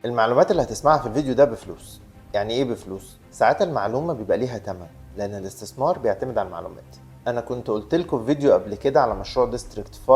المعلومات اللي هتسمعها في الفيديو ده بفلوس. يعني ايه بفلوس؟ ساعات المعلومة بيبقى ليها تمن، لان الاستثمار بيعتمد على المعلومات. انا كنت قلت لكم في فيديو قبل كده على مشروع ديستريكت 5،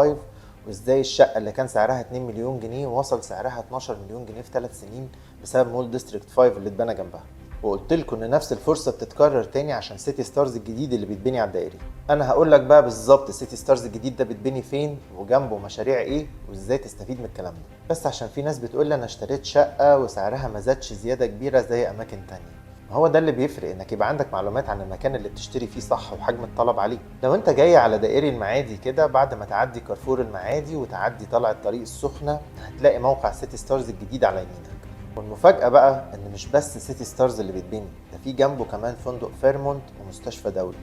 وازاي الشقة اللي كان سعرها 2 مليون جنيه وصل سعرها 12 مليون جنيه في 3 سنين بسبب مول ديستريكت 5 اللي اتبنى جنبها. وقلت لكم ان نفس الفرصة بتتكرر تاني عشان سيتي ستارز الجديد اللي بيتبني على الدائري. انا هقول لك بقى بالظبط سيتي ستارز الجديد ده بيتبني فين وجنبه مشاريع ايه وازاي تستفيد من الكلام ده. بس عشان في ناس بتقول لي انا اشتريت شقة وسعرها ما زادش زيادة كبيرة زي اماكن تانية. ما هو ده اللي بيفرق، انك يبقى عندك معلومات عن المكان اللي بتشتري فيه صح وحجم الطلب عليه. لو انت جاي على دائري المعادي كده بعد ما تعدي كارفور المعادي وتعدي طلع الطريق السخنة، هتلاقي موقع سيتي ستارز الجديد على يمينك. والمفاجأة بقى ان مش بس سيتي ستارز اللي بيتبني، ده في جنبه كمان فندق فيرمونت ومستشفى دولي،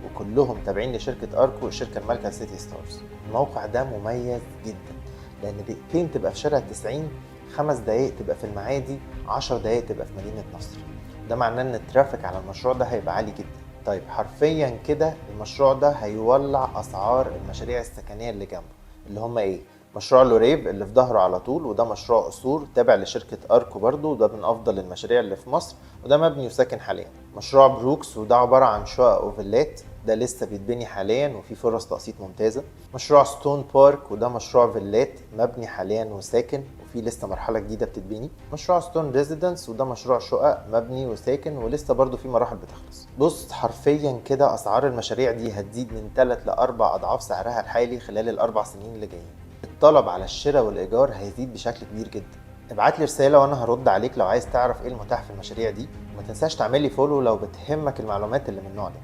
وكلهم تابعين لشركة اركو الشركة المالكة سيتي ستارز. الموقع ده مميز جدا، لان دقيقتين تبقى في شارع 90، 5 دقايق تبقى في المعادي، 10 دقايق تبقى في مدينة نصر. ده معناه ان الترافيك على المشروع ده هيبقى عالي جدا. طيب حرفيا كده المشروع ده هيولع اسعار المشاريع السكنية اللي جنبه، اللي هم ايه؟ مشروع لوريف اللي في ظهره على طول، وده مشروع قصور تابع لشركة اركو برضو، وده من افضل المشاريع اللي في مصر، وده مبني وساكن حاليا. مشروع بروكس وده عبارة عن شقق وفيلات، ده لسه بيتبني حاليا وفي فرص تقسيط ممتازة. مشروع ستون بارك وده مشروع فيلات مبني حاليا وساكن وفي لسه مرحلة جديدة بتتبني. مشروع ستون ريزيدنس وده مشروع شقق مبني وساكن ولسه برضو في مراحل بتخلص. بص حرفيا كده اسعار المشاريع دي هتزيد من 3 ل 4 اضعاف سعرها الحالي خلال الاربع سنين اللي جايين. الطلب على الشراء والايجار هيزيد بشكل كبير جدا. ابعت لي رسالة وانا هرد عليك لو عايز تعرف ايه المتاح في المشاريع دي، وما تنساش تعمل لي فولو لو بتهمك المعلومات اللي من النوع ده.